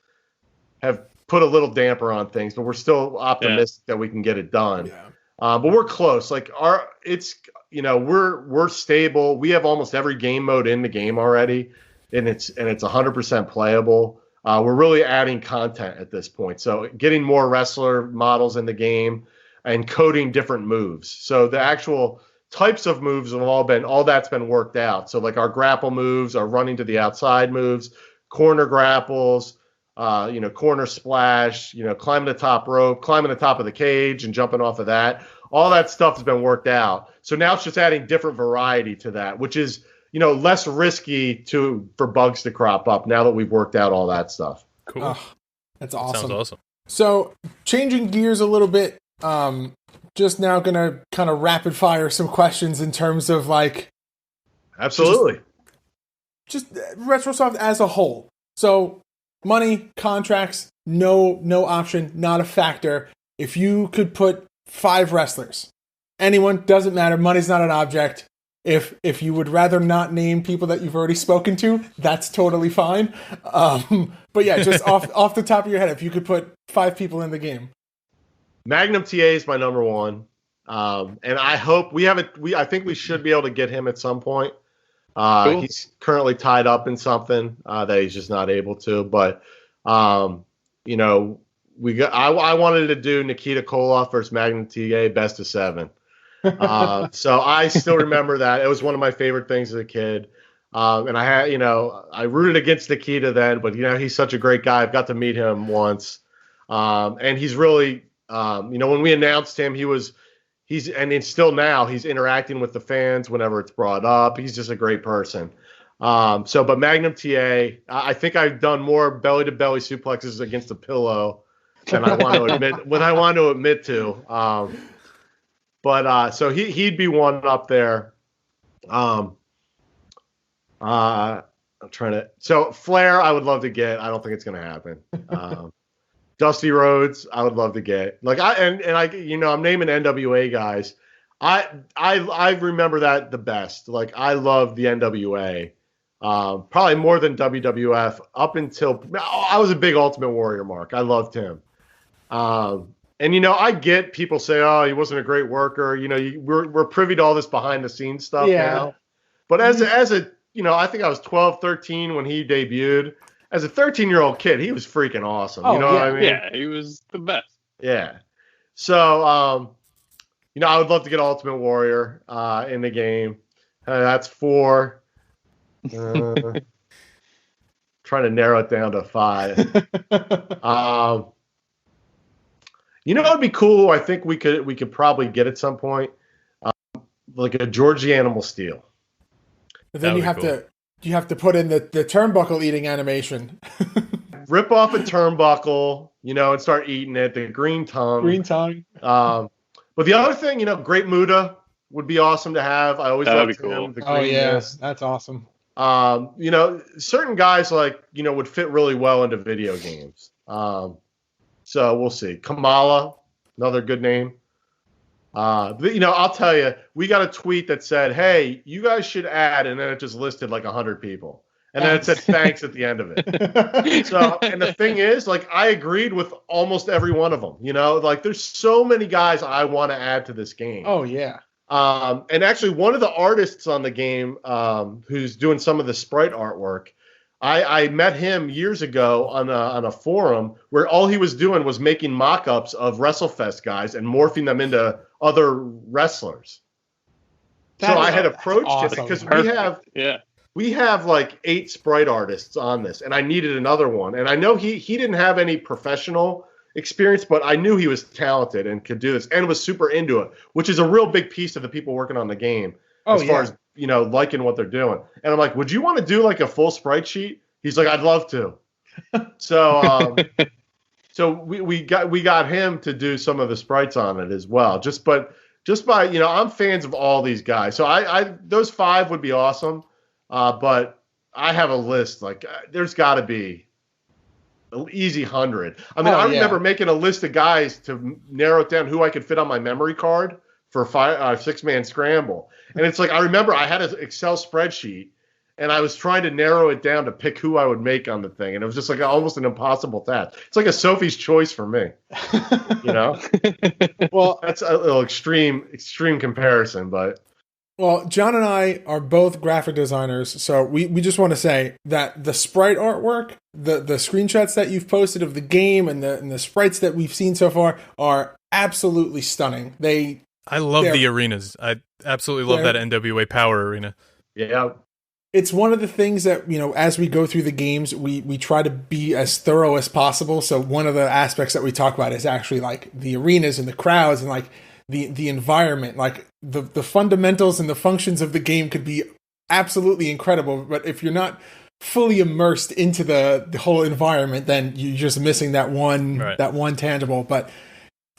have put a little damper on things, but we're still optimistic that we can get it done. Yeah. But we're close. Like we're stable. We have almost every game mode in the game already, and it's 100% playable. We're really adding content at this point. So getting more wrestler models in the game and coding different moves. So the actual types of moves have all that's been worked out. So like our grapple moves, our running to the outside moves, corner grapples, corner splash, climbing the top rope, climbing the top of the cage and jumping off of that. All that stuff has been worked out. So now it's just adding different variety to that, which is, less risky for bugs to crop up now that we've worked out all that stuff. Cool. Oh, that's awesome. Sounds awesome. So changing gears a little bit, just now gonna kind of rapid fire some questions in terms of like absolutely just Retrosoft as a whole. So money, contracts, no option, not a factor. If you could put 5 wrestlers, anyone, doesn't matter, money's not an object. If you would rather not name people that you've already spoken to, that's totally fine. But yeah, just off the top of your head, if you could put 5 people in the game. Magnum TA is my number one. And I hope I think we should be able to get him at some point. Cool. He's currently tied up in something that he's just not able to. But I wanted to do Nikita Koloff versus Magnum TA best of 7. So I still remember that. It was one of my favorite things as a kid. And I had, I rooted against Nikita then, but he's such a great guy. I've got to meet him once. And he's really, when we announced him, he's still now he's interacting with the fans whenever it's brought up. He's just a great person. But Magnum TA, I think I've done more belly to belly suplexes against a pillow than I want to admit to. So he'd be one up there. I'm trying to. So Flair, I would love to get. I don't think it's going to happen. Dusty Rhodes, I would love to get. Like I'm naming NWA guys. I remember that the best. Like I love the NWA. Probably more than WWF up until I was a big Ultimate Warrior mark. I loved him. And I get people say, "Oh, he wasn't a great worker." We're privy to all this behind the scenes stuff now. But as a I think I was 12, 13 when he debuted. As a 13-year-old kid, he was freaking awesome. What I mean? Yeah, he was the best. Yeah. So, I would love to get Ultimate Warrior in the game. That's 4. Trying to narrow it down to 5. It'd be cool. I think we could probably get at some point, like a Georgie Animal Steel. But then you have to put in the turnbuckle eating animation. Rip off a turnbuckle, and start eating it. The green tongue. But the other thing, Great Muda would be awesome to have. I always loved him. The greenness. That's awesome. Certain guys would fit really well into video games. So we'll see. Kamala, another good name. I'll tell you, we got a tweet that said, "Hey, you guys should add," and then it just listed like 100 people, and then it said thanks at the end of it. So, and the thing is, I agreed with almost every one of them. There's so many guys I want to add to this game. Oh yeah. And actually, one of the artists on the game, who's doing some of the sprite artwork, I met him years ago on a forum where all he was doing was making mock-ups of WrestleFest guys and morphing them into other wrestlers. So I had approached him because we have like 8 sprite artists on this, and I needed another one. And I know he didn't have any professional experience, but I knew he was talented and could do this and was super into it, which is a real big piece of the people working on the game as far as liking what they're doing. And I'm like, would you want to do like a full sprite sheet? He's like, I'd love to. So we got him to do some of the sprites on it as well. Just by I'm fans of all these guys. So I those 5 would be awesome. But I have a list. There's got to be an easy 100. I mean, I remember making a list of guys to narrow it down who I could fit on my memory card for a 6-man scramble. And it's I remember I had an Excel spreadsheet, and I was trying to narrow it down to pick who I would make on the thing, and it was just like almost an impossible task. It's like a Sophie's Choice for me, you know. Well, that's a little extreme comparison, but. Well, John and I are both graphic designers, so we just want to say that the sprite artwork, the screenshots that you've posted of the game and the sprites that we've seen so far are absolutely stunning. I love the arenas. I absolutely love that NWA Power arena. Yeah. It's one of the things that, you know, as we go through the games, we try to be as thorough as possible. So one of the aspects that we talk about is actually like the arenas and the crowds and like the environment. Like the fundamentals and the functions of the game could be absolutely incredible, but if you're not fully immersed into the whole environment, then you're just missing that one tangible. But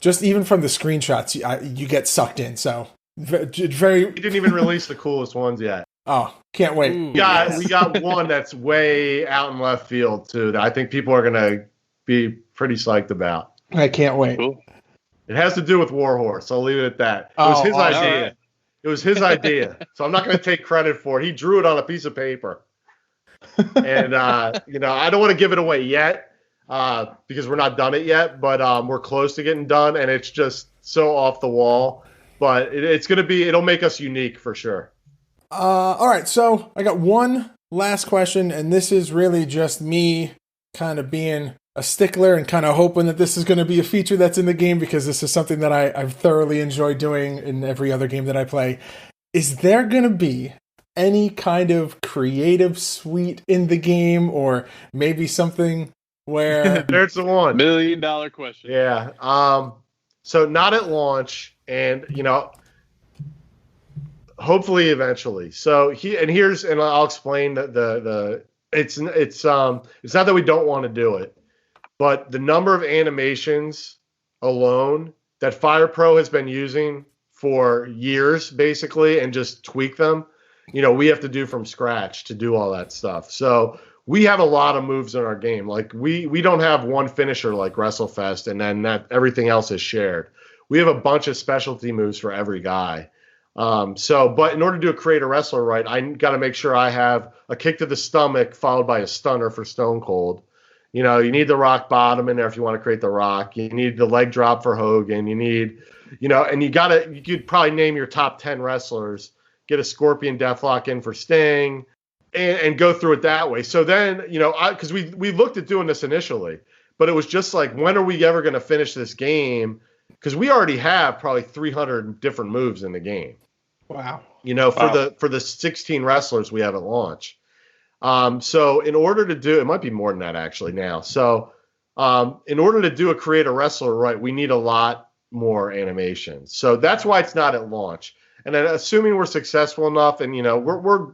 just even from the screenshots, you get sucked in. So very. We didn't even release the coolest ones yet. Oh, can't wait. We got one that's way out in left field too that I think people are gonna be pretty psyched about. I can't wait. Cool. It has to do with Warhorse. I'll leave it at that. It was his idea. Right. It was his idea. So I'm not going to take credit for it. He drew it on a piece of paper. And, you know, I don't want to give it away yet because we're not done it yet, but we're close to getting done, and it's just so off the wall. But it's going to be – it'll make us unique for sure. All right, so I got one last question, and this is really just me kind of being – a stickler and kind of hoping that this is going to be a feature that's in the game because this is something that I've thoroughly enjoyed doing in every other game that I play. Is there going to be any kind of creative suite in the game or maybe something where... There's the $1 million question. Yeah. So not at launch and, you know, hopefully eventually. So and I'll explain it's not that we don't want to do it. But the number of animations alone that Fire Pro has been using for years, basically, and just tweak them, you know, we have to do from scratch to do all that stuff. So we have a lot of moves in our game. Like we don't have one finisher like WrestleFest, and then everything else is shared. We have a bunch of specialty moves for every guy. But in order to create a wrestler right, I got to make sure I have a kick to the stomach followed by a stunner for Stone Cold. You know, you need the rock bottom in there if you want to create the rock. You need the leg drop for Hogan. You need, you know, and you could probably name your top 10 wrestlers, get a Scorpion Deathlock in for Sting, and go through it that way. So then, you know, because we looked at doing this initially, but it was just like, when are we ever going to finish this game? Because we already have probably 300 different moves in the game. Wow. You know, for the 16 wrestlers we have at launch. So in order to do, it might be more than that actually now. So in order to create a wrestler right, we need a lot more animations. So that's why it's not at launch. And then assuming we're successful enough, and you know, we're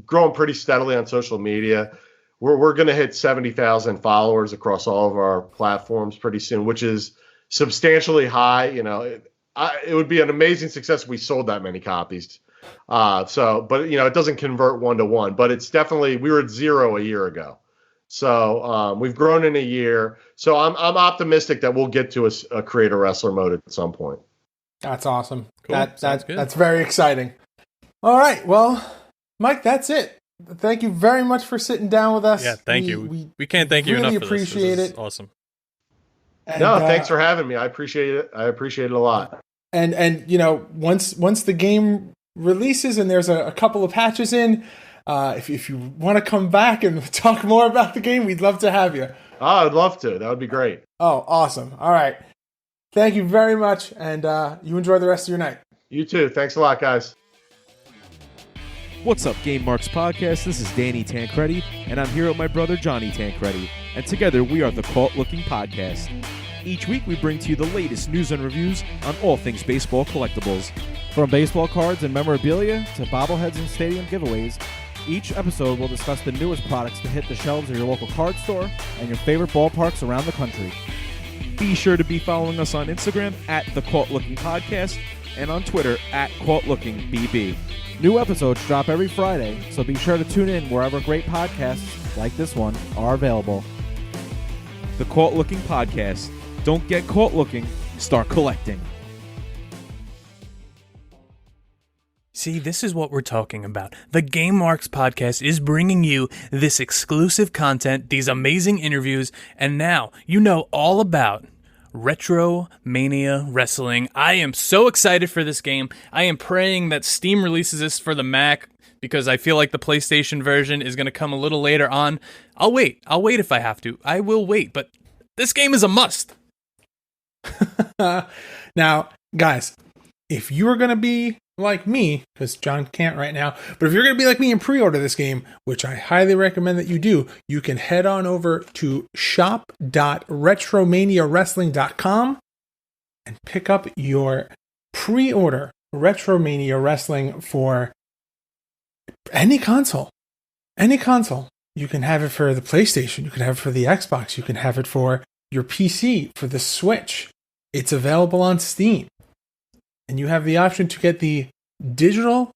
growing pretty steadily on social media. We're going to hit 70,000 followers across all of our platforms pretty soon, which is substantially high. You know, it would be an amazing success if we sold that many copies. But you know, it doesn't convert 1-to-1, but it's definitely, we were at 0 a year ago. So, we've grown in a year. So I'm optimistic that we'll get to a create a wrestler mode at some point. That's awesome. Cool. That's very exciting. All right. Well, Mike, that's it. Thank you very much for sitting down with us. Yeah. Thank you. We can't thank you really enough for this. Appreciate this is it. Awesome. And, Thanks for having me. I appreciate it. I appreciate it a lot. And you know, once the game releases and there's a couple of patches in, if you want to come back and talk more about the game, we'd love to have you. Oh, I'd love to. That would be great. Oh, awesome. All right. Thank you very much, and you enjoy the rest of your night. You too. Thanks a lot, guys. What's up, Game Marks Podcast? This is Danny Tancredi, and I'm here with my brother Johnny Tancredi, and together we are the Cult Looking Podcast. Each week we bring to you the latest news and reviews on all things baseball collectibles. From baseball cards and memorabilia to bobbleheads and stadium giveaways, each episode will discuss the newest products to hit the shelves of your local card store and your favorite ballparks around the country. Be sure to be following us on Instagram at The Cult Looking Podcast and on Twitter at CultLookingBB. New episodes drop every Friday, so be sure to tune in wherever great podcasts, like this one, are available. The Cult Looking Podcast. Don't get caught looking, start collecting. See, this is what we're talking about. The Game Marks podcast is bringing you this exclusive content, these amazing interviews, and now you know all about Retromania Wrestling. I am so excited for this game. I am praying that Steam releases this for the Mac because I feel like the PlayStation version is going to come a little later on. I'll wait if I have to. I will wait, but this game is a must. Now, guys, if you are going to be like me, because John can't right now, but if you're going to be like me and pre-order this game, which I highly recommend that you do, you can head on over to shop.retromaniawrestling.com and pick up your pre-order Retromania Wrestling for any console. Any console. You can have it for the PlayStation, you can have it for the Xbox, you can have it for your PC, for the Switch. It's available on Steam. And you have the option to get the digital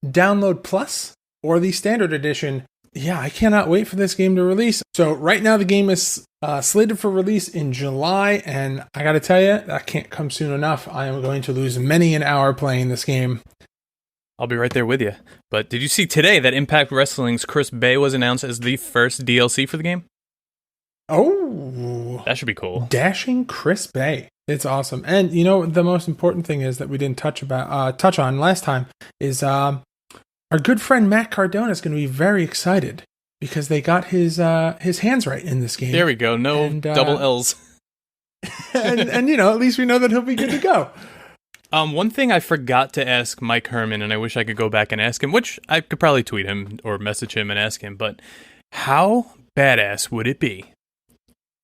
download plus or the standard edition. Yeah, I cannot wait for this game to release. So right now the game is slated for release in July, and I gotta tell you, that can't come soon enough. I am going to lose many an hour playing this game. I'll be right there with you. But did you see today that Impact Wrestling's Chris Bay was announced as the first DLC for the game? Oh, that should be cool. Dashing Chris Bay. It's awesome. And you know, the most important thing is that we didn't touch on last time is our good friend Matt Cardona is going to be very excited because they got his hands right in this game. There we go. No double L's. and you know, at least we know that he'll be good to go. One thing I forgot to ask Mike Hermann, and I wish I could go back and ask him, which I could probably tweet him or message him and ask him, but how badass would it be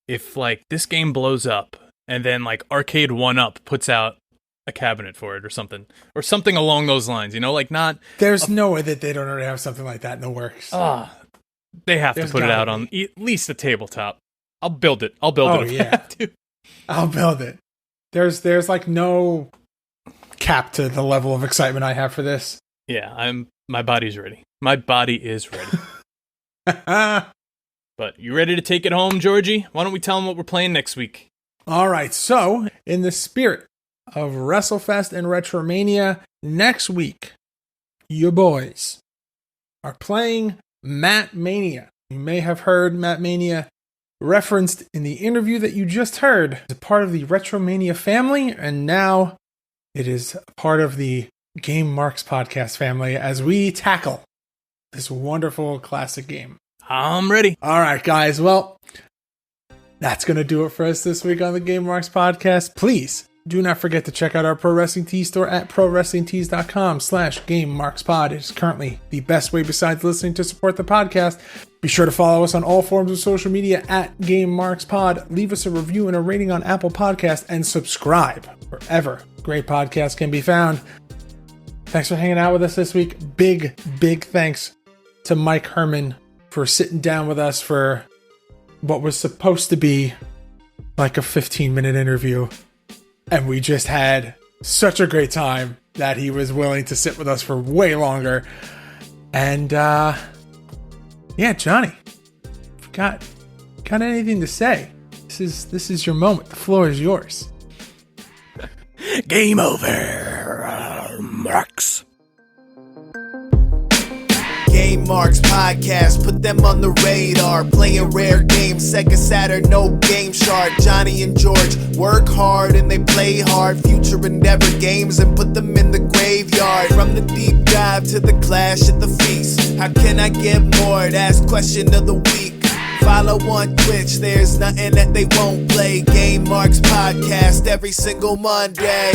if like this game blows up and then like Arcade 1-Up puts out a cabinet for it or something along those lines, you know, like not... There's no way that they don't already have something like that in the works. They have to put it out on at least the tabletop. I'll build it. I'll build it if I have to. I'll build it. There's like no cap to the level of excitement I have for this. Yeah, my body's ready. My body is ready. But you ready to take it home, Georgie? Why don't we tell them what we're playing next week? All right, so in the spirit of WrestleFest and Retromania, next week, your boys are playing Matt Mania. You may have heard Matt Mania referenced in the interview that you just heard as a part of the Retromania family, and now it is part of the Game Marks podcast family as we tackle this wonderful classic game. I'm ready. All right, guys. Well, that's going to do it for us this week on the Game Marks podcast. Please do not forget to check out our Pro Wrestling Tees store at prowrestlingtees.com/GameMarksPod. It is currently the best way besides listening to support the podcast. Be sure to follow us on all forms of social media at GameMarksPod. Leave us a review and a rating on Apple Podcasts and subscribe wherever great podcasts can be found. Thanks for hanging out with us this week. Big thanks to Mike Hermann for sitting down with us for what was supposed to be like a 15-minute interview. And we just had such a great time that he was willing to sit with us for way longer. And, yeah, Johnny, got anything to say? This is your moment. The floor is yours. Game over, Marks. Game Marks podcast, put them on the radar. Playing rare games, Sega Saturn, no Game Shark. Johnny and George work hard and they play hard. Future Endeavor games and put them in the graveyard. From the deep dive to the clash at the feast. How can I get more? That's question of the week. Follow on Twitch, there's nothing that they won't play. Game Marks podcast every single Monday.